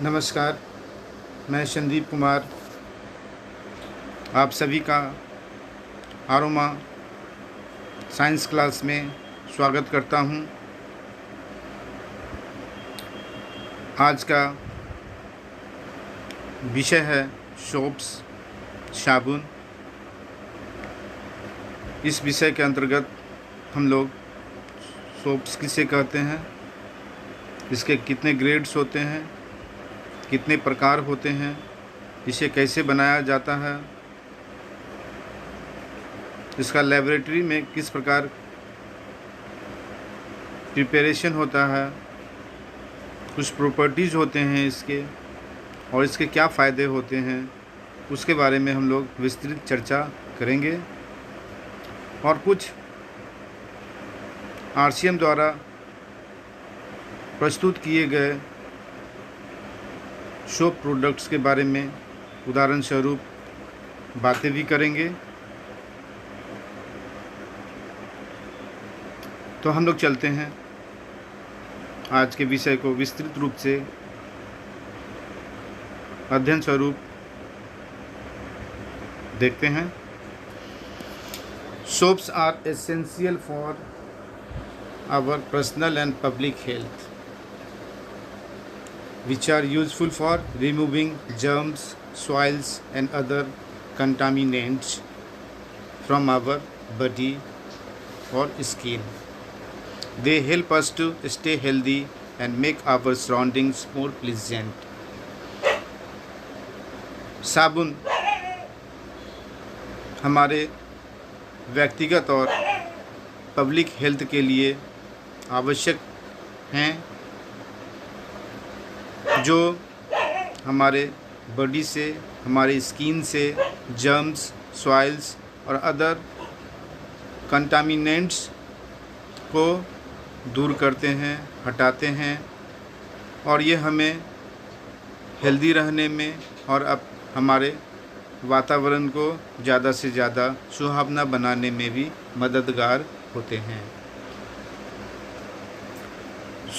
नमस्कार, मैं संदीप कुमार आप सभी का आरोमा साइंस क्लास में स्वागत करता हूं। आज का विषय है सोप्स, साबुन। इस विषय के अंतर्गत हम लोग सोप्स किसे कहते हैं, इसके कितने ग्रेड्स होते हैं, कितने प्रकार होते हैं, इसे कैसे बनाया जाता है, इसका लेबोरेटरी में किस प्रकार प्रिपरेशन होता है, कुछ प्रॉपर्टीज़ होते हैं इसके और इसके क्या फ़ायदे होते हैं, उसके बारे में हम लोग विस्तृत चर्चा करेंगे। और कुछ RCM द्वारा प्रस्तुत किए गए सोप प्रोडक्ट्स के बारे में उदाहरण स्वरूप बातें भी करेंगे। तो हम लोग चलते हैं आज के विषय को विस्तृत रूप से अध्ययन स्वरूप देखते हैं। Soaps are essential for our personal and public health, which are useful for removing germs, soils and other contaminants from our body or skin. They help us to stay healthy and make our surroundings more pleasant. साबुन हमारे व्यक्तिगत और public health के लिए आवश्यक हैं, जो हमारे बॉडी से, हमारे स्किन से जर्म्स, सॉइल्स और अदर कंटामिनेंट्स को दूर करते हैं, हटाते हैं और ये हमें हेल्दी रहने में और अब हमारे वातावरण को ज़्यादा से ज़्यादा सुहावना बनाने में भी मददगार होते हैं।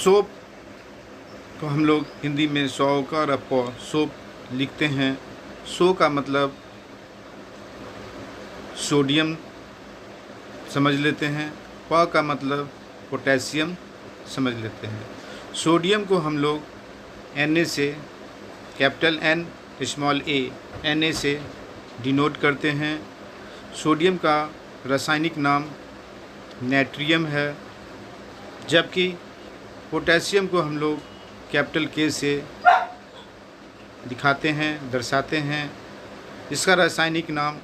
सोप तो हम लोग हिंदी में सौ का और सोप लिखते हैं। सो का मतलब सोडियम समझ लेते हैं, प का मतलब पोटेशियम समझ लेते हैं। सोडियम को हम लोग Na से, capital N small a, Na से डिनोट करते हैं। सोडियम का रासायनिक नाम नाइट्रियम है, जबकि पोटेशियम को हम लोग कैपिटल K से दिखाते हैं, दर्शाते हैं। इसका रासायनिक नाम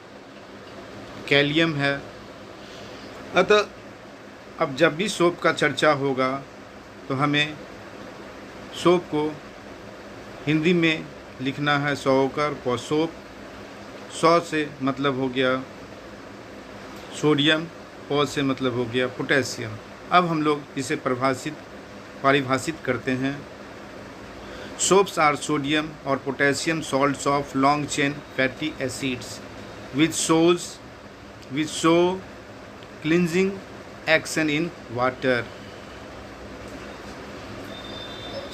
कैलियम है। अतः अब जब भी सोप का चर्चा होगा तो हमें सोप को हिंदी में लिखना है सौकर प सोप। सौ से मतलब हो गया सोडियम, प से मतलब हो गया पोटेशियम। अब हम लोग इसे परिभाषित करते हैं। Soaps are sodium or potassium salts of long chain fatty acids which show cleansing action in water.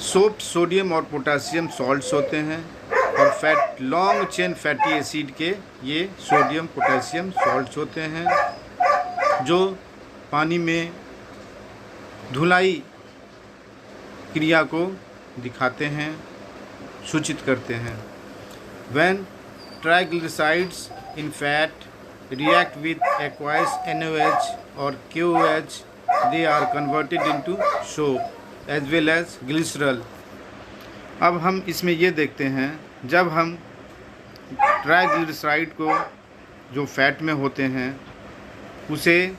Soap sodium और पोटासियम सॉल्ट्स होते हैं और लॉन्ग चेन फैटी एसिड के ये सोडियम पोटेशियम सॉल्ट्स होते हैं, जो पानी में धुलाई क्रिया को दिखाते हैं, सूचित करते हैं। When triglycerides in fat react with aqueous NaOH or KOH, they are converted into soap as well as glycerol. अब हम इसमें ये देखते हैं, जब हम ट्राइग्लिसराइड को जो फैट में होते हैं उसे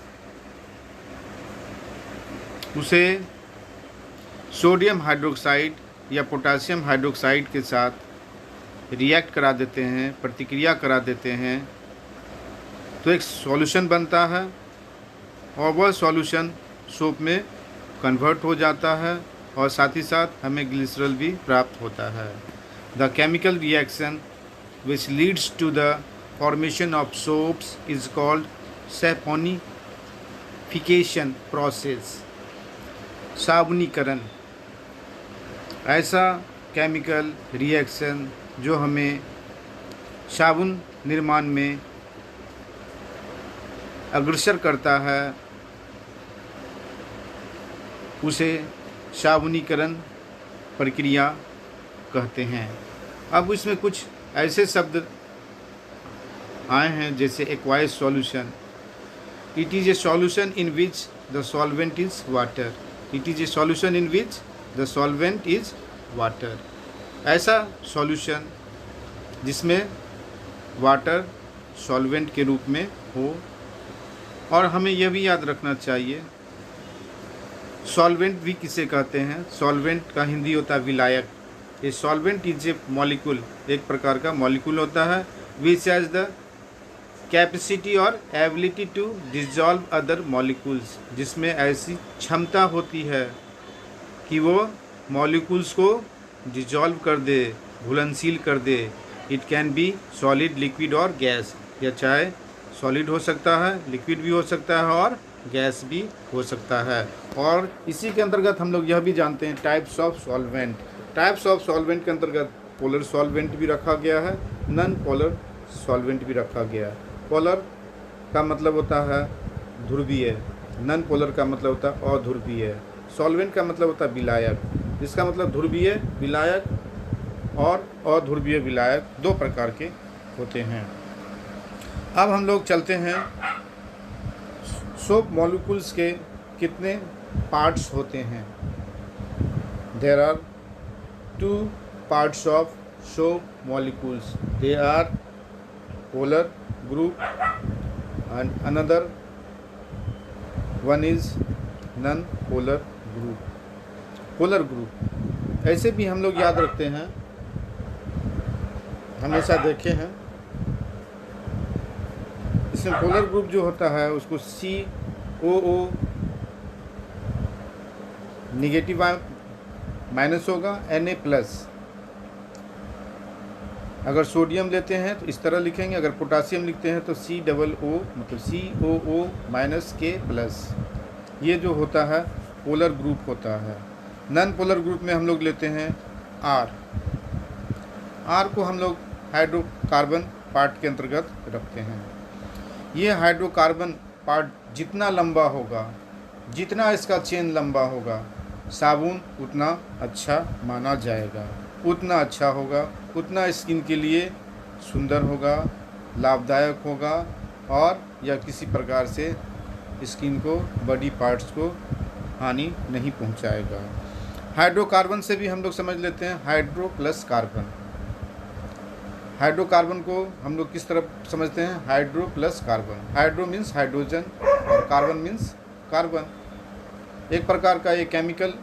सोडियम हाइड्रोक्साइड या पोटासियम हाइड्रोक्साइड के साथ रिएक्ट करा देते हैं, प्रतिक्रिया करा देते हैं, तो एक सॉल्यूशन बनता है और वह सॉल्यूशन सोप में कन्वर्ट हो जाता है और साथ ही साथ हमें ग्लिसरॉल भी प्राप्त होता है। The chemical reaction which leads to the formation of soaps is called saponification process, साबुनीकरण। ऐसा केमिकल रिएक्शन जो हमें साबुन निर्माण में अग्रसर करता है, उसे साबुनीकरण प्रक्रिया कहते हैं। अब इसमें कुछ ऐसे शब्द आए हैं जैसे aqueous solution. It is a solution in which the solvent is water. It is a solution in which the solvent is water. ऐसा सॉल्यूशन जिसमें वाटर सॉल्वेंट के रूप में हो। और हमें यह भी याद रखना चाहिए सॉल्वेंट भी किसे कहते हैं। सॉल्वेंट का हिंदी होता है विलायक। ये सॉल्वेंट इज ए मॉलिक्यूल, एक प्रकार का मॉलिक्यूल होता है विच हैज़ द कैपेसिटी और ability to dissolve other molecules, जिसमें ऐसी क्षमता होती है कि वो मॉलिक्यूल्स को डिजॉल्व कर दे, घुलनशील कर दे। It can be solid, liquid और गैस। या चाहे सॉलिड हो सकता है, लिक्विड भी हो सकता है और गैस भी हो सकता है। और इसी के अंतर्गत हम लोग यह भी जानते हैं types of solvent. Types of solvent के अंतर्गत पोलर सॉल्वेंट भी रखा गया है, नॉन पोलर सॉल्वेंट भी रखा गया है। पोलर का मतलब होता है ध्रुवीय, नॉन पोलर का मतलब होता है अध्रुवीय। सॉल्वेंट का मतलब होता है विलायक, जिसका मतलब ध्रुवीय विलायक और अध्रुवीय विलायक दो प्रकार के होते हैं। अब हम लोग चलते हैं सोप मॉलिक्यूल्स के कितने पार्ट्स होते हैं। There are 2 parts of soap molecules. They are polar group and another one is non polar group. Polar group ऐसे भी हम लोग याद रखते हैं, हमेशा देखे हैं। इसमें पोलर ग्रुप जो होता है उसको COO निगेटिव माइनस होगा, Na+। अगर सोडियम लेते हैं तो इस तरह लिखेंगे, अगर पोटासियम लिखते हैं तो COO मतलब COO- K+। ये जो होता है पोलर ग्रुप होता है। नॉन पोलर ग्रुप में हम लोग लेते हैं R को हम लोग हाइड्रोकार्बन पार्ट के अंतर्गत रखते हैं। ये हाइड्रोकार्बन पार्ट जितना लंबा होगा, जितना इसका चेन लंबा होगा, साबुन उतना अच्छा माना जाएगा, उतना अच्छा होगा, उतना स्किन के लिए सुंदर होगा, लाभदायक होगा और या किसी प्रकार से स्किन को, बॉडी पार्ट्स को हानि नहीं पहुंचाएगा। हाइड्रोकार्बन से भी हम लोग समझ लेते हैं हाइड्रो प्लस कार्बन। हाइड्रोकार्बन को हम लोग किस तरह समझते हैं, hydro plus carbon. Hydro means hydrogen और कार्बन मीन्स कार्बन। एक प्रकार का ये केमिकल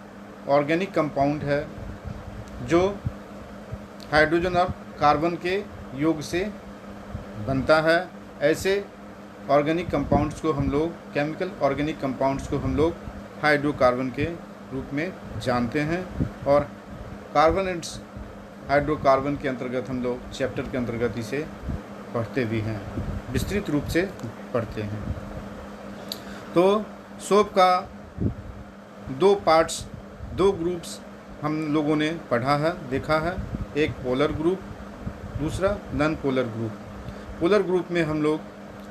ऑर्गेनिक कंपाउंड है जो हाइड्रोजन और कार्बन के योग से बनता है। ऐसे ऑर्गेनिक कंपाउंड्स को हम लोग, केमिकल ऑर्गेनिक कंपाउंड्स को हम लोग हाइड्रोकार्बन के रूप में जानते हैं। और कार्बन एंड हाइड्रोकार्बन के अंतर्गत हम लोग चैप्टर के अंतर्गत इसे पढ़ते भी हैं, विस्तृत रूप से पढ़ते हैं। तो सोप का 2 पार्ट्स, 2 ग्रुप्स हम लोगों ने पढ़ा है, देखा है। एक पोलर ग्रुप, दूसरा non polar group. Polar group में हम लोग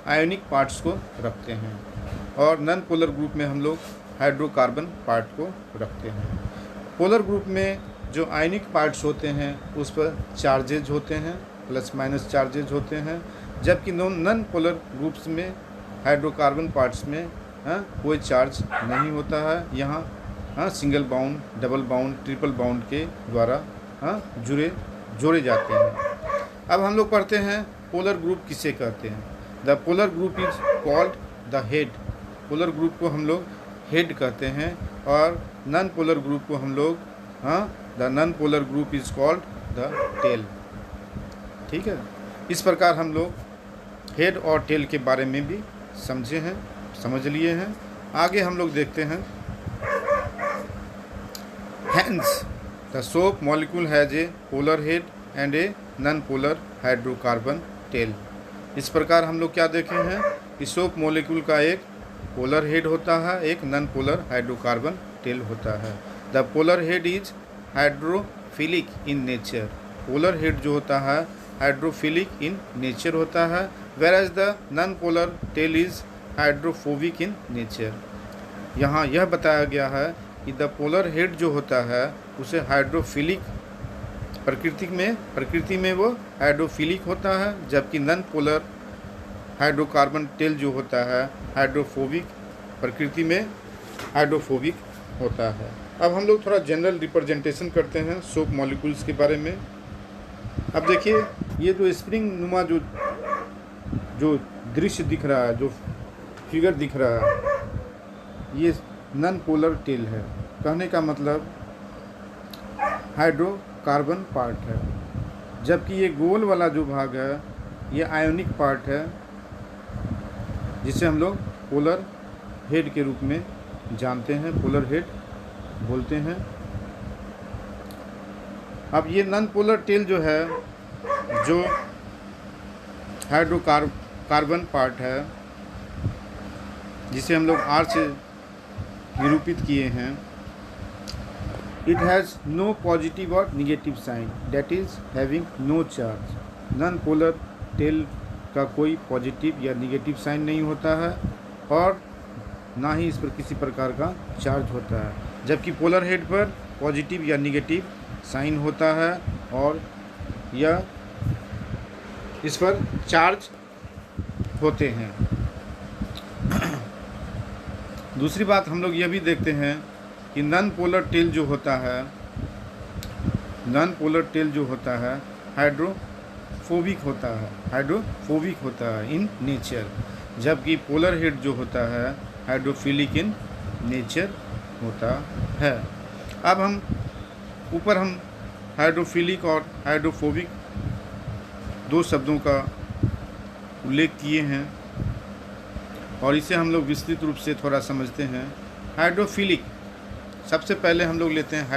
आयोनिक पार्ट्स को रखते हैं और नॉन पोलर ग्रुप में हम लोग हाइड्रोकार्बन पार्ट को रखते हैं। पोलर ग्रुप में जो आयनिक पार्ट्स होते हैं उस पर चार्जेज होते हैं, प्लस माइनस चार्जेज होते हैं, जबकि नॉन पोलर ग्रुप्स में हाइड्रोकार्बन पार्ट्स में कोई चार्ज नहीं होता है। यहाँ single bound, double bond, triple bound के द्वारा जोड़े जाते हैं। अब हम लोग पढ़ते हैं पोलर ग्रुप किसे कहते हैं। The polar group is called the head. Polar group को हम लोग हेड कहते हैं और नॉन पोलर ग्रुप को हम लोग the non polar group is called the tail. ठीक है, इस प्रकार हम लोग हेड और टेल के बारे में भी समझे हैं, समझ लिए हैं। आगे हम लोग देखते हैं hence the soap molecule has a polar head and a non polar hydrocarbon tail. इस प्रकार हम लोग क्या देखे हैं कि सोप मॉलिक्यूल का एक पोलर हेड होता है, एक नॉन पोलर हाइड्रोकार्बन टेल होता है। The polar head is hydrophilic in nature. Polar head जो होता है हाइड्रोफिलिक इन नेचर होता है, whereas the non polar tail is hydrophobic in nature. यहाँ यह बताया गया है कि द पोलर हेड जो होता है उसे हाइड्रोफिलिक प्रकृति में वो हाइड्रोफिलिक होता है, जबकि नॉन पोलर हाइड्रोकार्बन टेल जो होता है हाइड्रोफोबिक प्रकृति में हाइड्रोफोबिक होता है। अब हम लोग थोड़ा जनरल रिप्रेजेंटेशन करते हैं सोप मॉलिक्यूल्स के बारे में। अब देखिए ये जो स्प्रिंग नुमा जो दृश्य दिख रहा है, जो फिगर दिख रहा है, ये नॉन पोलर टेल है। कहने का मतलब हाइड्रोकार्बन पार्ट है, जबकि ये गोल वाला जो भाग है ये आयोनिक पार्ट है, जिसे हम लोग पोलर हेड के रूप में जानते हैं, पोलर हेड बोलते हैं। अब ये नॉन पोलर टेल जो है, जो हाइड्रोकार्बन पार्ट है, जिसे हम लोग R से निरूपित किए हैं, इट हैज़ नो पॉजिटिव और negative sign, that is having no charge. Non polar tail का कोई पॉजिटिव या निगेटिव साइन नहीं होता है और ना ही इस पर किसी प्रकार का चार्ज होता है, जबकि पोलर हेड पर पॉजिटिव या निगेटिव साइन होता है और यह इस पर चार्ज होते हैं। दूसरी बात हम लोग यह भी देखते हैं कि नॉन पोलर टेल जो होता है हाइड्रोफोबिक होता है इन नेचर, जबकि पोलर हेड जो होता है हाइड्रोफिलिक इन नेचर होता है। अब हम हाइड्रोफिलिक और हाइड्रोफोबिक दो शब्दों का उल्लेख किए हैं और इसे हम लोग विस्तृत रूप से थोड़ा समझते हैं। हाइड्रोफिलिक, सबसे पहले हम लोग लेते हैं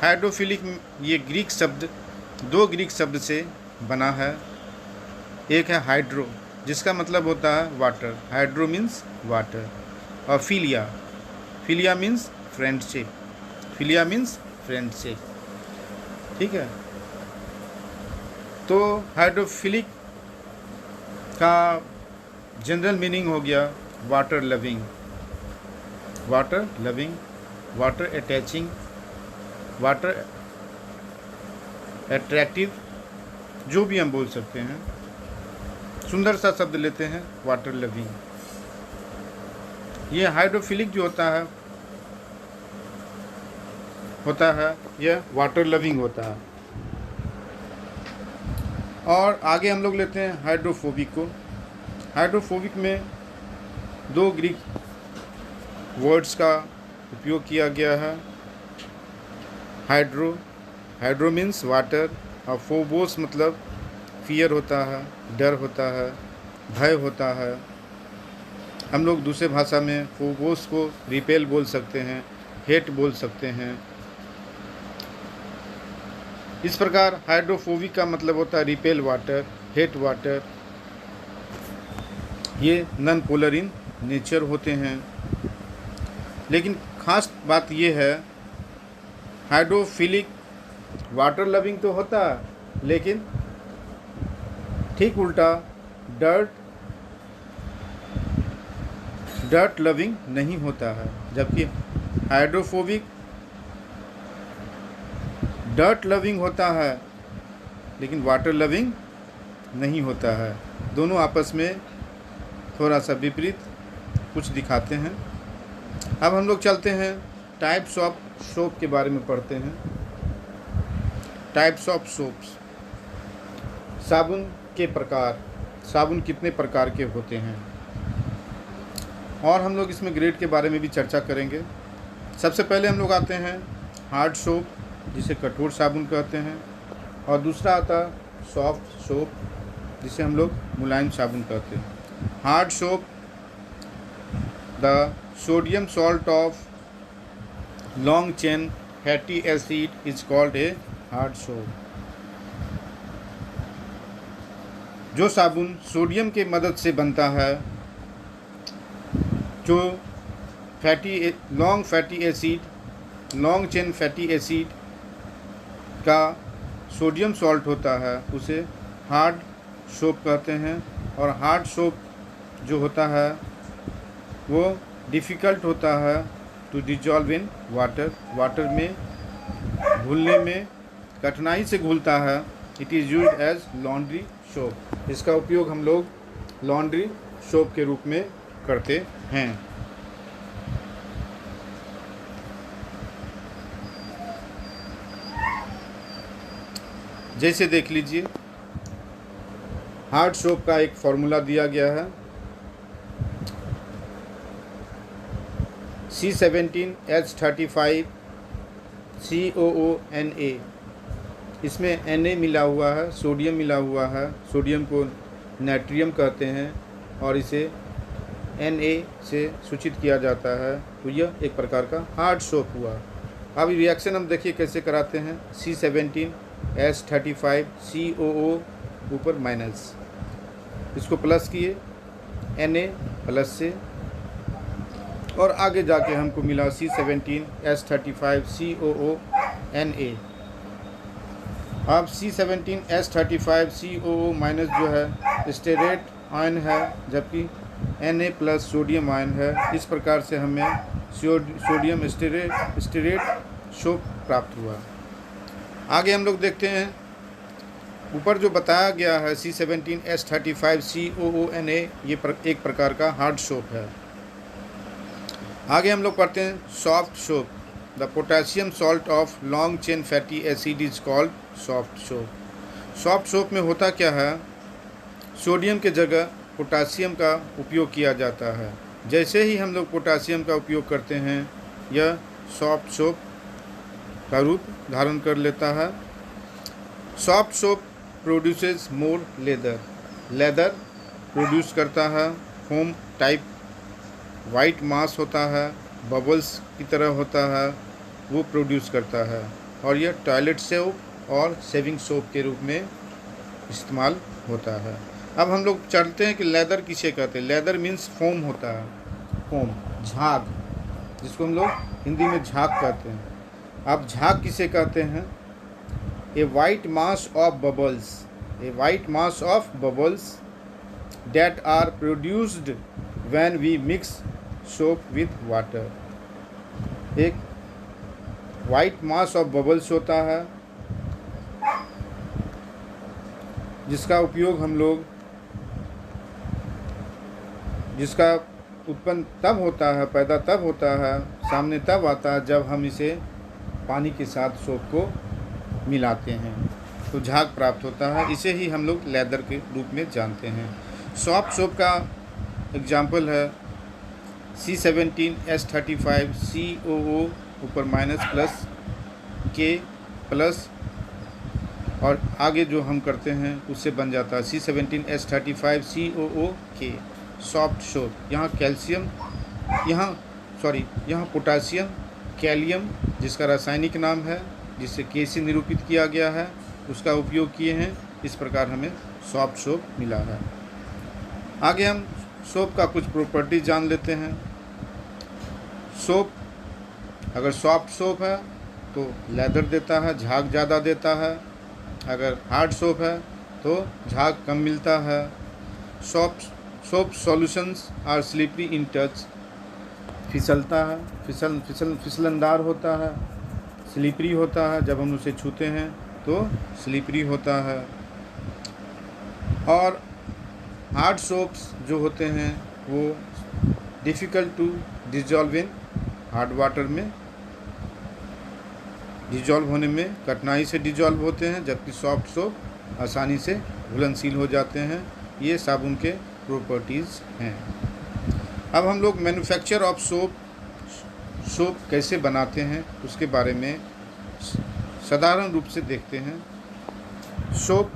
हाइड्रोफिलिक ये ग्रीक शब्द, दो ग्रीक शब्द से बना है। एक है हाइड्रो, जिसका मतलब होता है वाटर, हाइड्रो मीन्स वाटर, और फिलिया मीन्स फ्रेंडशिप, ठीक है। तो हाइड्रोफिलिक का जनरल मीनिंग हो गया water loving, water attaching, water attractive, जो भी हम बोल सकते हैं। सुंदर सा शब्द लेते हैं वाटर लविंग। ये हाइड्रोफिलिक जो होता है यह वाटर लविंग होता है। और आगे हम लोग लेते हैं हाइड्रोफोबिक को। हाइड्रोफोबिक में दो ग्रीक वर्ड्स का उपयोग किया गया है। हाइड्रो मीन्स वाटर और फोबोस मतलब फियर होता है, डर होता है, भय होता है। हम लोग दूसरे भाषा में फोबोस को रिपेल बोल सकते हैं, हेट बोल सकते हैं। इस प्रकार हाइड्रोफोबिक का मतलब होता है रिपेल वाटर, हेट वाटर। ये नॉन पोलर इन नेचर होते हैं। लेकिन ख़ास बात ये है, हाइड्रोफिलिक वाटर लविंग तो होता है, लेकिन ठीक उल्टा डर्ट लविंग नहीं होता है, जबकि हाइड्रोफोबिक डर्ट लविंग होता है लेकिन वाटर लविंग नहीं होता है। दोनों आपस में थोड़ा सा विपरीत कुछ दिखाते हैं। अब हम लोग चलते हैं टाइप्स ऑफ सोप के बारे में पढ़ते हैं। टाइप्स ऑफ सोप्स, साबुन के प्रकार, साबुन कितने प्रकार के होते हैं, और हम लोग इसमें ग्रेड के बारे में भी चर्चा करेंगे। सबसे पहले हम लोग आते हैं हार्ड सोप, जिसे कठोर साबुन कहते हैं, और दूसरा आता है सॉफ्ट सोप, जिसे हम लोग मुलायम साबुन कहते हैं। Hard soap, the sodium salt of long chain fatty acid is called a hard soap. जो साबुन सोडियम के मदद से बनता है, जो लॉन्ग चेन फैटी एसिड का सोडियम सॉल्ट होता है उसे हार्ड सोप कहते हैं। और हार्ड सोप जो होता है वो डिफ़िकल्ट होता है to dissolve in water, water में घुलने में कठिनाई से घुलता है। It is used as laundry soap, इसका उपयोग हम लोग लॉन्ड्री सोप के रूप में करते हैं। जैसे देख लीजिए, हार्ड सोप का एक फॉर्मूला दिया गया है, C17H35 COONA। इसमें Na मिला हुआ है, सोडियम मिला हुआ है, सोडियम को नाइट्रियम कहते हैं और इसे Na से सूचित किया जाता है, तो यह एक प्रकार का हार्ड सोप हुआ। अब रिएक्शन हम देखिए कैसे कराते हैं। C17H35 COO ऊपर माइनस, इसको प्लस किए Na प्लस से, और आगे जाके हमको मिला C17H35 COONA। अब C17H35 COO माइनस जो है स्टेरेट आयन है, जबकि Na प्लस सोडियम आयन है। इस प्रकार से हमें सोडियम स्टेरेट सोप प्राप्त हुआ। आगे हम लोग देखते हैं, ऊपर जो बताया गया है C17H35 COONA, ये एक प्रकार का हार्ड सोप है। आगे हम लोग पढ़ते हैं soft soap. The potassium salt of long chain fatty acid is called soft soap. Soft soap में होता क्या है, सोडियम के जगह पोटेशियम का उपयोग किया जाता है। जैसे ही हम लोग पोटेशियम का उपयोग करते हैं, यह सॉफ्ट सोप का रूप धारण कर लेता है। सॉफ्ट सोप प्रोड्यूसेस मोर लेदर, लेदर प्रोड्यूस करता है। फोम टाइप वाइट मास होता है, बबल्स की तरह होता है, वो प्रोड्यूस करता है। और यह टॉयलेट सोप और शेविंग सोप के रूप में इस्तेमाल होता है। अब हम लोग चलते हैं कि लेदर किसे कहते हैं। लेदर मीन्स फोम होता है, फोम झाग, जिसको हम लोग हिंदी में झाग कहते हैं। अब झाग किसे कहते हैं, a white mass of bubbles, a white mass of bubbles that are produced when we mix soap with water। एक वाइट मास ऑफ बबल्स होता है जिसका उपयोग हम लोग, जिसका उत्पन्न तब होता है, पैदा तब होता है, सामने तब आता है जब हम इसे पानी के साथ सोप को मिलाते हैं, तो झाग प्राप्त होता है। इसे ही हम लोग लेदर के रूप में जानते हैं। सॉफ्ट सोप का एग्जाम्पल है C17H35 COO ऊपर माइनस प्लस K प्लस, और आगे जो हम करते हैं उससे बन जाता है C17H35 COOK सॉफ्ट सोप। यहाँ कैल्शियम, यहाँ पोटासियम, कैलियम जिसका रासायनिक नाम है, जिसे K से निरूपित किया गया है, उसका उपयोग किए हैं। इस प्रकार हमें सॉफ्ट सोप मिला है। आगे हम सोप का कुछ प्रॉपर्टीज जान लेते हैं। सोप अगर सॉफ्ट सोप है तो लेदर देता है, झाग ज़्यादा देता है। अगर हार्ड सोप है तो झाग कम मिलता है। Soap solutions are slippery in touch, फिसलता है, फिसलनदार होता है, स्लिपरी होता है, जब हम उसे छूते हैं तो स्लिपरी होता है। और हार्ड सोप्स जो होते हैं वो difficult to dissolve in hard water में, डिजॉल्व होने में कठिनाई से डिजॉल्व होते हैं, जबकि सॉफ्ट सोप आसानी से घुलनशील हो जाते हैं। ये साबुन के प्रॉपर्टीज़ हैं। अब हम लोग मैन्युफैक्चर ऑफ सोप कैसे बनाते हैं उसके बारे में साधारण रूप से देखते हैं। सोप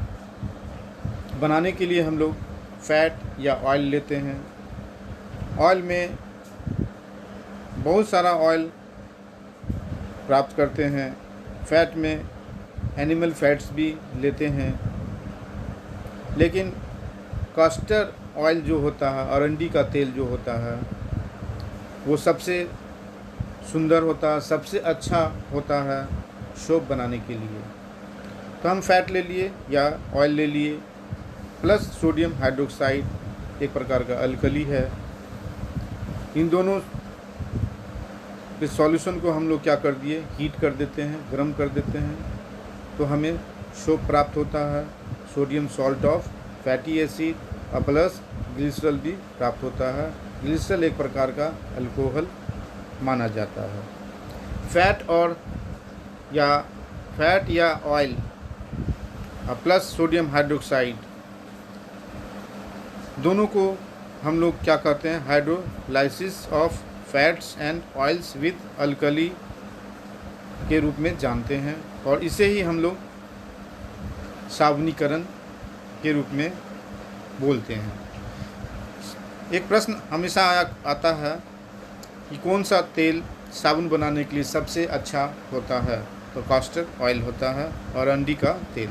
बनाने के लिए हम लोग फैट या ऑयल लेते हैं। ऑयल में बहुत सारा ऑयल प्राप्त करते हैं। फैट में एनिमल फैट्स भी लेते हैं, लेकिन कास्टर ऑयल जो होता है, अरंडी का तेल जो होता है, वो सबसे सुंदर होता है, सबसे अच्छा होता है सोप बनाने के लिए। तो हम फैट ले लिए या ऑयल ले लिए, प्लस सोडियम हाइड्रोक्साइड एक प्रकार का अल्कली है। इन दोनों के सॉल्यूशन को हम लोग क्या कर दिए, हीट कर देते हैं, गर्म कर देते हैं, तो हमें सोप प्राप्त होता है, sodium salt of fatty acid और प्लस ग्लिसरॉल भी प्राप्त होता है। ग्लिसरॉल एक प्रकार का अल्कोहल माना जाता है। फैट या ऑयल प्लस सोडियम हाइड्रोक्साइड दोनों को हम लोग क्या कहते हैं, hydrolysis of fats and oils with alkali के रूप में जानते हैं, और इसे ही हम लोग साबुनीकरण के रूप में बोलते हैं। एक प्रश्न हमेशा आता है कि कौन सा तेल साबुन बनाने के लिए सबसे अच्छा होता है, तो कास्टर ऑयल होता है और अंडी का तेल।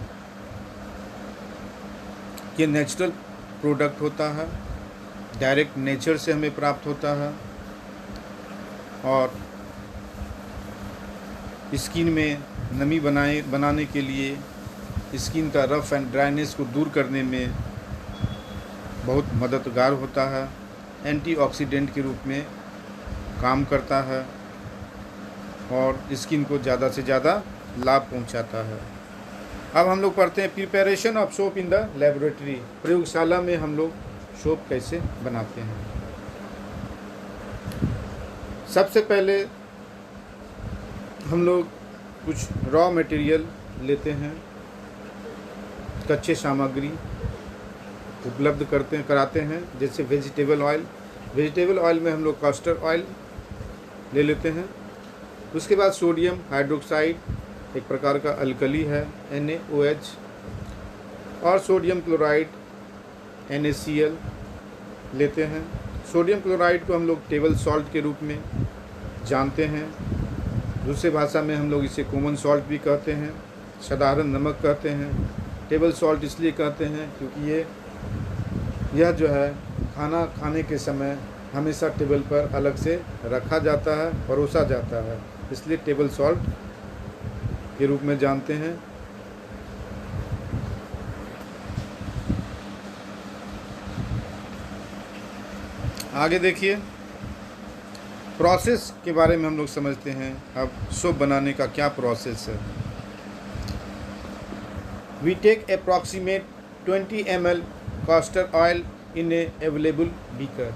ये नेचुरल प्रोडक्ट होता है, डायरेक्ट नेचर से हमें प्राप्त होता है, और स्किन में नमी बनाने के लिए, स्किन का रफ एंड ड्राइनेस को दूर करने में बहुत मददगार होता है, एंटीऑक्सीडेंट के रूप में काम करता है और स्किन को ज़्यादा से ज़्यादा लाभ पहुंचाता है। अब हम लोग पढ़ते हैं preparation of soap in the laboratory. प्रयोगशाला में हम लोग सोप कैसे बनाते हैं। सबसे पहले हम लोग कुछ रॉ मटेरियल लेते हैं, कच्चे सामग्री उपलब्ध कराते हैं, जैसे वेजिटेबल ऑयल। वेजिटेबल ऑयल में हम लोग कास्टर ऑयल ले लेते हैं। उसके बाद सोडियम हाइड्रोक्साइड एक प्रकार का अल्कली है, NaOH, और सोडियम क्लोराइड NaCl लेते हैं। सोडियम क्लोराइड को हम लोग टेबल सॉल्ट के रूप में जानते हैं। दूसरे भाषा में हम लोग इसे कॉमन सॉल्ट भी कहते हैं, साधारण नमक कहते हैं। टेबल सॉल्ट इसलिए कहते हैं क्योंकि यह जो है खाना खाने के समय हमेशा टेबल पर अलग से रखा जाता है, परोसा जाता है, इसलिए टेबल सॉल्ट के रूप में जानते हैं। आगे देखिए, प्रोसेस के बारे में हम लोग समझते हैं। अब सोप बनाने का क्या प्रोसेस है। We take approximate 20 ml castor oil in a available beaker.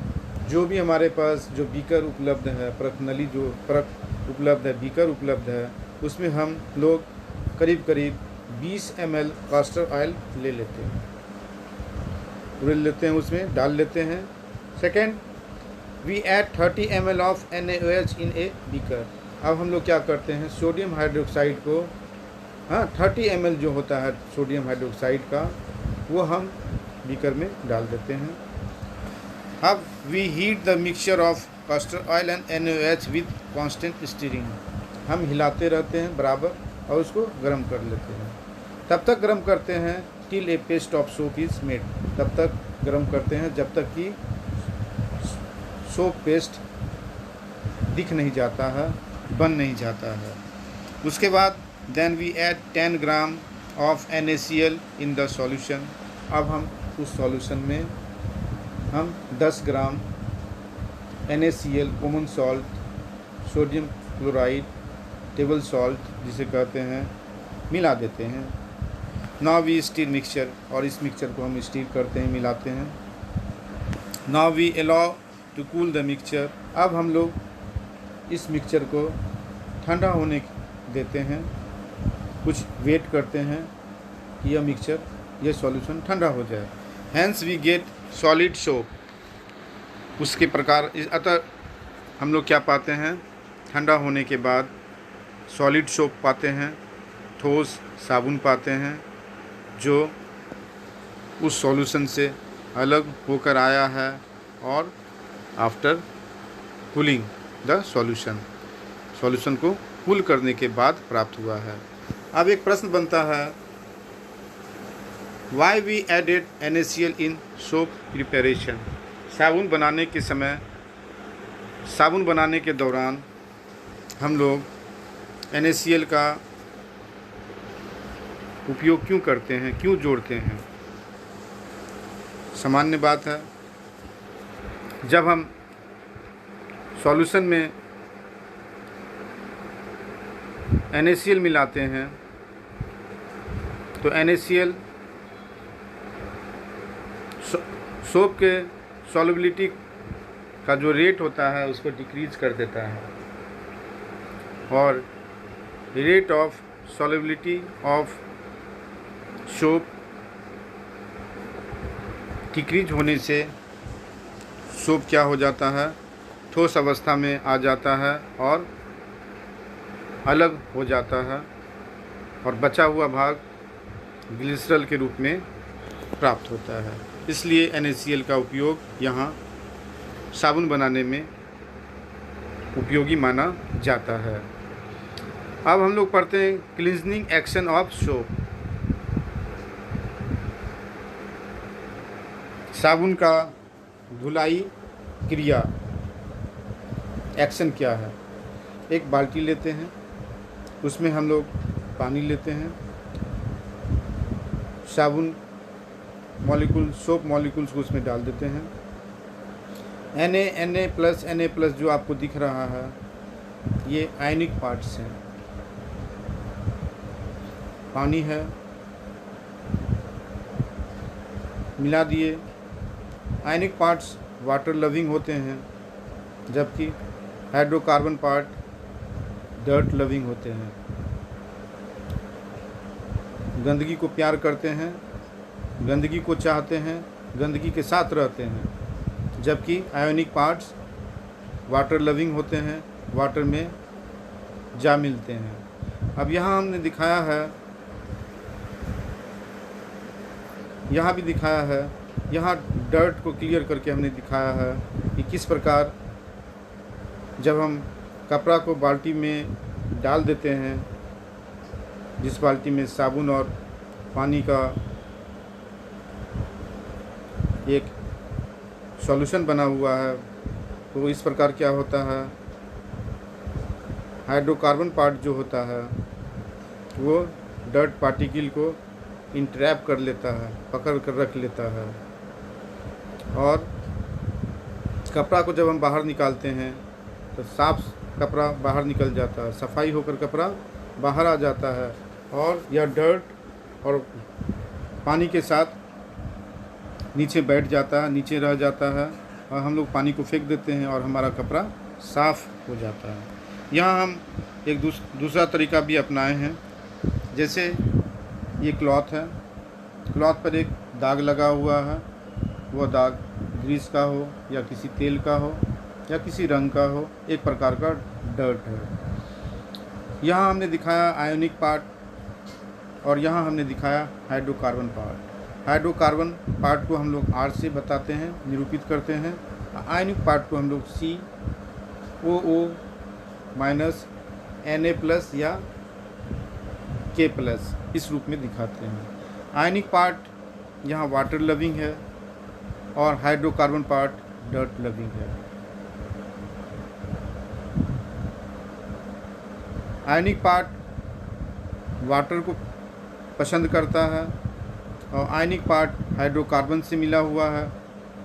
जो भी हमारे पास जो बीकर उपलब्ध है, परखनली जो परख उपलब्ध है, बीकर उपलब्ध है, उसमें हम लोग करीब 20 ml कास्टर ऑयल ले लेते हैं, उसमें डाल लेते हैं। Second, we add 30 ml of NaOH in a beaker. अब हम लोग क्या करते हैं, सोडियम हाइड्रोक्साइड को 30 ml जो होता है सोडियम हाइड्रोक्साइड का, वो हम बीकर में डाल देते हैं। अब we heat the mixture of castor oil and NaOH with constant stirring. हम हिलाते रहते हैं बराबर और उसको गर्म कर लेते हैं। तब तक गर्म करते हैं till A paste of soap is made. तब तक गर्म करते हैं जब तक कि सोप पेस्ट दिख नहीं जाता है, बन नहीं जाता है। उसके बाद then we add 10 gram of NaCl in the solution. अब हम उस सॉल्यूशन में हम 10 gram NaCl common salt, sodium chloride table salt जिसे कहते हैं, मिला देते हैं। नाउ वी स्टीर मिक्सचर, और इस मिक्सचर को हम स्टीर करते हैं, मिलाते हैं। Now we allow to cool the mixture. अब हम लोग इस मिक्सचर को ठंडा होने देते हैं, कुछ वेट करते हैं कि यह मिक्सचर, यह सॉल्यूशन ठंडा हो जाए। Hence we get solid soap. उसके प्रकार अतः हम लोग क्या पाते हैं, ठंडा होने के बाद सॉलिड सोप पाते हैं, ठोस साबुन पाते हैं, जो उस सॉल्यूशन से अलग होकर आया है और आफ्टर कूलिंग द सॉल्यूशन को कूल करने के बाद प्राप्त हुआ है। अब एक प्रश्न बनता है, why we added NaCl in soap preparation. साबुन बनाने के दौरान हम लोग NaCl का उपयोग क्यों करते हैं, क्यों जोड़ते हैं? सामान्य बात है, जब हम सॉल्यूशन में NaCl मिलाते हैं तो NaCl सोप के सॉल्युबिलिटी का जो रेट होता है उसको डिक्रीज कर देता है, और rate of solubility of soap decrease होने से सोप क्या हो जाता है, ठोस अवस्था में आ जाता है और अलग हो जाता है, और बचा हुआ भाग ग्लिसरॉल के रूप में प्राप्त होता है। इसलिए NaCl का उपयोग यहाँ साबुन बनाने में उपयोगी माना जाता है। अब हम लोग पढ़ते हैं क्लींजिंग एक्शन ऑफ सोप। साबुन का धुलाई क्रिया, एक्शन क्या है? एक बाल्टी लेते हैं, उसमें हम लोग पानी लेते हैं, साबुन मॉलिक्यूल, सोप मॉलिक्यूल्स को उसमें डाल देते हैं। Na+, जो आपको दिख रहा है ये आयनिक पार्ट्स हैं। पानी है, मिला दिए। आयनिक पार्ट्स वाटर लविंग होते हैं, जबकि हाइड्रोकार्बन पार्ट डर्ट लविंग होते हैं। गंदगी को प्यार करते हैं, गंदगी को चाहते हैं, गंदगी के साथ रहते हैं, जबकि आयोनिक पार्ट्स वाटर लविंग होते हैं, वाटर में जा मिलते हैं। अब यहाँ हमने दिखाया है, यहाँ भी दिखाया है, यहाँ डर्ट को क्लियर करके हमने दिखाया है कि किस प्रकार जब हम कपड़ा को बाल्टी में डाल देते हैं, जिस बाल्टी में साबुन और पानी का एक सॉल्यूशन बना हुआ है, तो इस प्रकार क्या होता है, हाइड्रोकार्बन पार्ट जो होता है वो डर्ट पार्टिकल को इंट्रैप कर लेता है, पकड़ कर रख लेता है, और कपड़ा को जब हम बाहर निकालते हैं तो साफ कपड़ा बाहर निकल जाता है, सफाई होकर कपड़ा बाहर आ जाता है, और यह डर्ट और पानी के साथ नीचे बैठ जाता है, नीचे रह जाता है, और हम लोग पानी को फेंक देते हैं और हमारा कपड़ा साफ़ हो जाता है। यहाँ हम एक दूसरा तरीका भी अपनाए हैं। जैसे ये क्लॉथ है, क्लॉथ पर एक दाग लगा हुआ है, वह दाग ग्रीस का हो या किसी तेल का हो या किसी रंग का हो, एक प्रकार का डर्ट है। यहाँ हमने दिखाया आयोनिक पार्ट, और यहाँ हमने दिखाया हाइड्रोकार्बन पार्ट। हाइड्रोकार्बन पार्ट को हम लोग R से बताते हैं, निरूपित करते हैं। आयनिक पार्ट को हम लोग COO- Na+ या K+ इस रूप में दिखाते हैं। आयनिक पार्ट यहाँ वाटर लविंग है और हाइड्रोकार्बन पार्ट डर्ट लविंग है। आयनिक पार्ट वाटर को पसंद करता है, और आयनिक पार्ट हाइड्रोकार्बन से मिला हुआ है,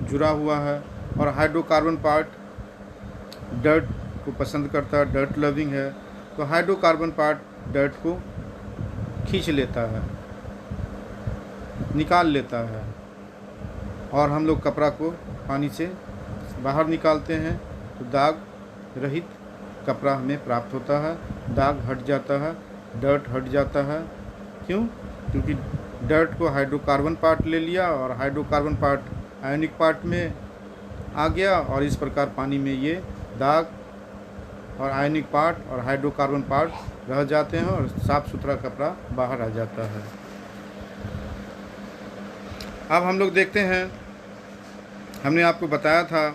जुड़ा हुआ है, और हाइड्रोकार्बन पार्ट डर्ट को पसंद करता है, डर्ट लविंग है। तो हाइड्रोकार्बन पार्ट डर्ट को खींच लेता है, निकाल लेता है, और हम लोग कपड़ा को पानी से बाहर निकालते हैं तो दाग रहित कपड़ा हमें प्राप्त होता है, दाग हट जाता है, डर्ट हट जाता है। क्यों? क्योंकि डर्ट को हाइड्रोकार्बन पार्ट ले लिया और हाइड्रोकार्बन पार्ट आयनिक पार्ट में आ गया, और इस प्रकार पानी में ये दाग और आयनिक पार्ट और हाइड्रोकार्बन पार्ट रह जाते हैं और साफ़ सुथरा कपड़ा बाहर आ जाता है। अब हम लोग देखते हैं, हमने आपको बताया था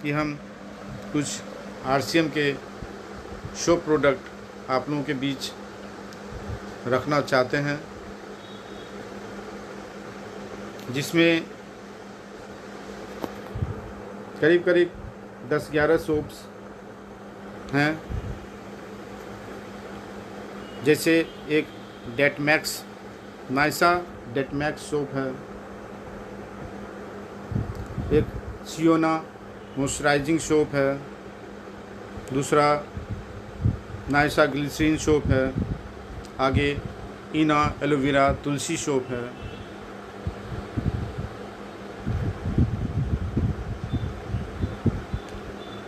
कि हम कुछ RCM के सोप प्रोडक्ट आप लोगों के बीच रखना चाहते हैं, जिसमें करीब करीब 10-11 सोप्स हैं। जैसे एक डेटमैक्स नाइसा डेटमैक्स सोप है, एक सियोना मॉइस्चराइजिंग सोप है, दूसरा नाइसा ग्लिसरीन सोप है, आगे इना एलोवेरा तुलसी सोप है।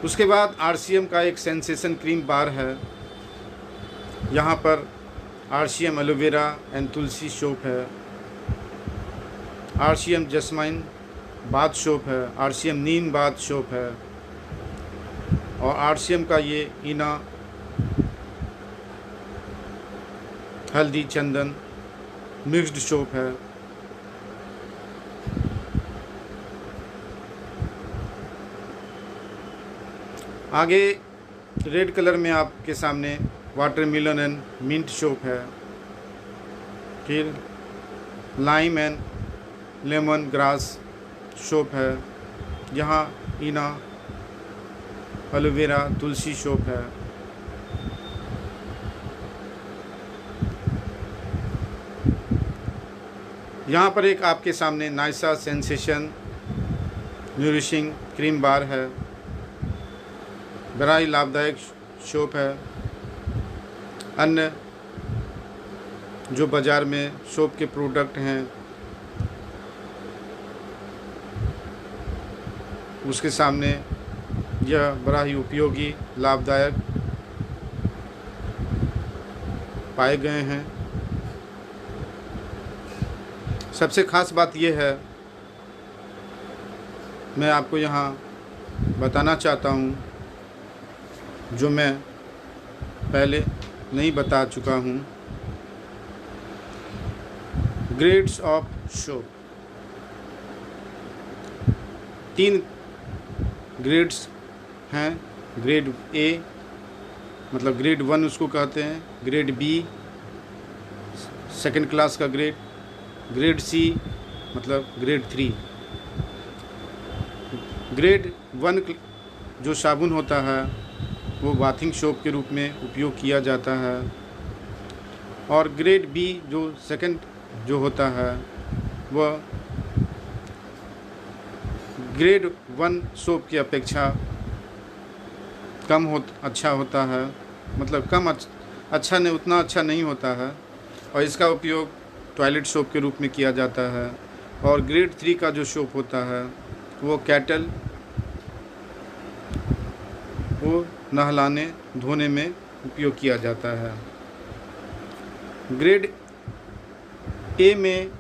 उसके बाद आरसीएम का एक सेंसेशन क्रीम बार है। यहाँ पर RCM aloe vera and Tulsi soap है, आरसीएम जस्माइन बाथ सोप है, आरसीएम नीम बाथ सोप है और आरसीएम का ये इना हल्दी चंदन मिक्स्ड सोप है। आगे रेड कलर में आपके सामने वाटरमेलन एंड मिंट सोप है, फिर lime and lemon grass soap है, यहाँ इना एलोवेरा तुलसी सोप है। यहाँ पर एक आपके सामने नाइसा सेंसेशन न्यूरिशिंग क्रीम बार है, बड़ा ही लाभदायक सोप है। अन्य जो बाज़ार में सोप के प्रोडक्ट हैं उसके सामने यह बड़ा ही उपयोगी लाभदायक पाए गए हैं। सबसे ख़ास बात यह है, मैं आपको यहाँ बताना चाहता हूँ जो मैं पहले नहीं बता चुका हूँ। ग्रेड्स ऑफ सोप, 3 ग्रेड्स हैं। ग्रेड ए मतलब ग्रेड 1 उसको कहते हैं, ग्रेड बी सेकंड क्लास का ग्रेड, ग्रेड सी मतलब ग्रेड 3। ग्रेड 1 जो साबुन होता है वो बाथिंग सोप के रूप में उपयोग किया जाता है और ग्रेड बी जो सेकंड जो होता है वह ग्रेड 1 सोप की अपेक्षा अच्छा होता है, मतलब कम अच्छा नहीं, उतना अच्छा नहीं होता है और इसका उपयोग टॉयलेट सोप के रूप में किया जाता है। और ग्रेड 3 का जो सोप होता है वो कैटल वो नहलाने धोने में उपयोग किया जाता है। ग्रेड ए में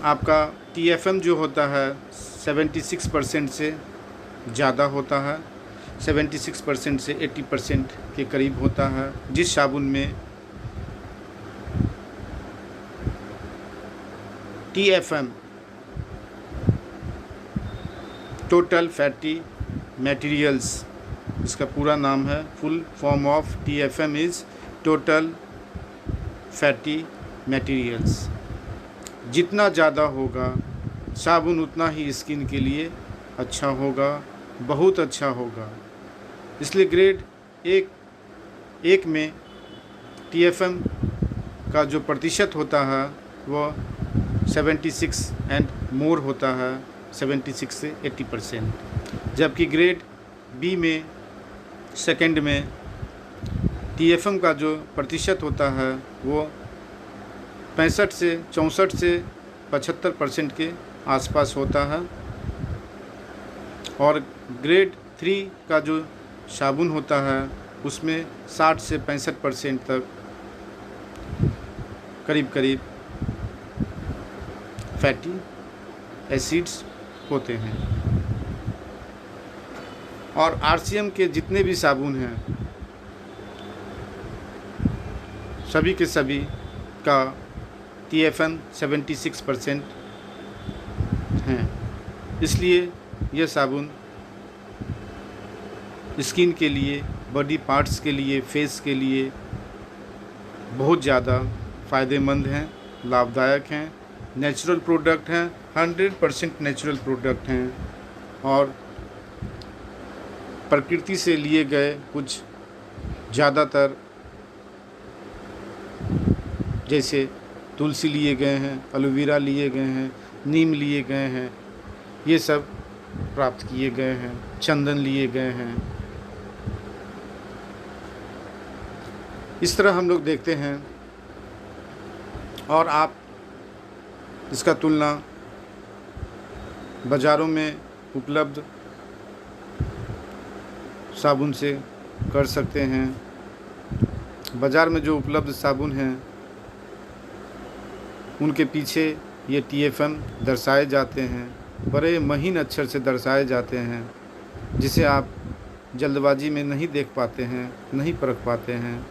आपका TFM जो होता है 76% से ज़्यादा होता है, 76% से 80% के करीब होता है। जिस साबुन में TFM टोटल फैटी मटेरियल्स, इसका पूरा नाम है, full form of TFM is total fatty materials. जितना ज़्यादा होगा साबुन उतना ही स्किन के लिए अच्छा होगा, बहुत अच्छा होगा। इसलिए ग्रेड एक में TFM का जो प्रतिशत होता है वो 76 एंड मोर होता है, 76 से 80%। जबकि ग्रेड बी में सेकंड में TFM का जो प्रतिशत होता है वो 65 से 64 से 75% के आसपास होता है और ग्रेड 3 का जो साबुन होता है उसमें 60 से 65% तक करीब फैटी एसिड्स होते हैं। और RCM के जितने भी साबुन हैं सभी के सभी का TFM 76% हैं। इसलिए यह साबुन स्किन के लिए, बॉडी पार्ट्स के लिए, फेस के लिए बहुत ज़्यादा फ़ायदेमंद हैं, लाभदायक हैं, नेचुरल प्रोडक्ट हैं, 100% नेचुरल प्रोडक्ट हैं और प्रकृति से लिए गए कुछ ज़्यादातर जैसे तुलसी लिए गए हैं, एलोवेरा लिए गए हैं, नीम लिए गए हैं, ये सब प्राप्त किए गए हैं, चंदन लिए गए हैं। इस तरह हम लोग देखते हैं। और आप इसका तुलना बाज़ारों में उपलब्ध साबुन से कर सकते हैं। बाज़ार में जो उपलब्ध साबुन हैं उनके पीछे ये TFM दर्शाए जाते हैं, बड़े महीन अक्षर से दर्शाए जाते हैं, जिसे आप जल्दबाजी में नहीं देख पाते हैं, नहीं परख पाते हैं।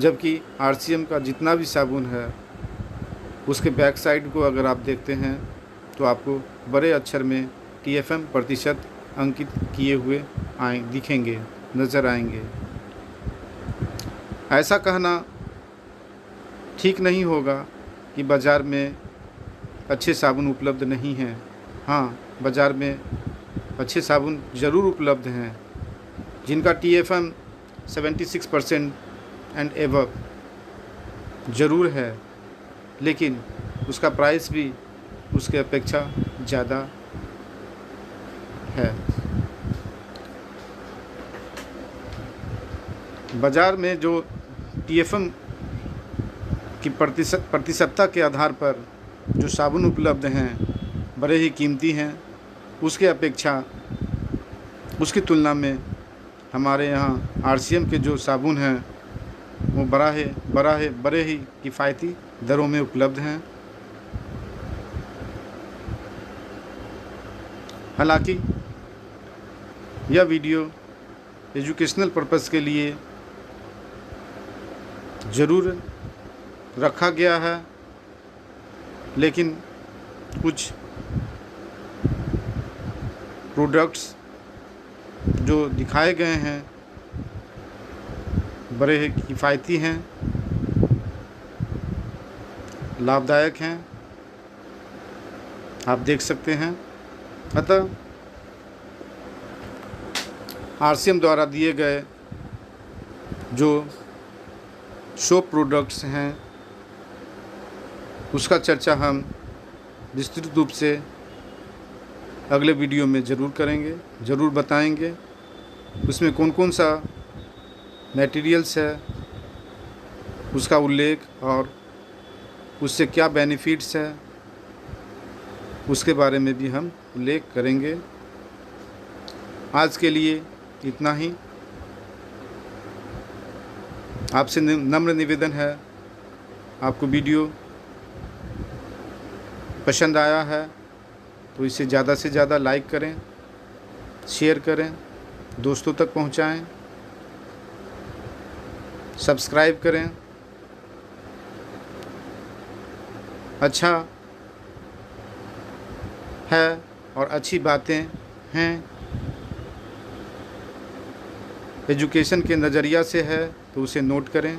जबकि RCM का जितना भी साबुन है उसके बैक साइड को अगर आप देखते हैं तो आपको बड़े अक्षर में TFM प्रतिशत अंकित किए हुए दिखेंगे, नज़र आएंगे। ऐसा कहना ठीक नहीं होगा कि बाज़ार में अच्छे साबुन उपलब्ध नहीं हैं। हाँ, बाज़ार में अच्छे साबुन ज़रूर उपलब्ध हैं जिनका TFM 76% एंड एबव ज़रूर है, लेकिन उसका प्राइस भी उसके अपेक्षा ज़्यादा है। बाज़ार में जो TFM की प्रतिशतता के आधार पर जो साबुन उपलब्ध हैं बड़े ही कीमती हैं। उसके अपेक्षा उसकी तुलना में हमारे यहाँ RCM के जो साबुन हैं वो बड़े ही किफ़ायती दरों में उपलब्ध हैं। हालांकि यह वीडियो एजुकेशनल पर्पस के लिए ज़रूर रखा गया है, लेकिन कुछ प्रोडक्ट्स जो दिखाए गए हैं बड़े ही किफ़ायती हैं, लाभदायक हैं, आप देख सकते हैं। अतः RCM द्वारा दिए गए जो सोप प्रोडक्ट्स हैं उसका चर्चा हम विस्तृत रूप से अगले वीडियो में ज़रूर करेंगे, ज़रूर बताएंगे। उसमें कौन कौन सा मटेरियल्स है उसका उल्लेख और उससे क्या बेनिफिट्स है उसके बारे में भी हम उल्लेख करेंगे। आज के लिए इतना ही। आपसे नम्र निवेदन है, आपको वीडियो पसंद आया है तो इसे ज़्यादा से ज़्यादा लाइक करें, शेयर करें, दोस्तों तक पहुंचाएं, सब्सक्राइब करें। अच्छा है और अच्छी बातें हैं, एजुकेशन के नज़रिया से है तो उसे नोट करें,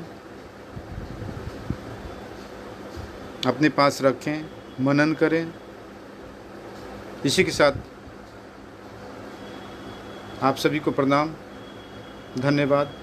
अपने पास रखें, मनन करें। इसी के साथ आप सभी को प्रणाम, धन्यवाद।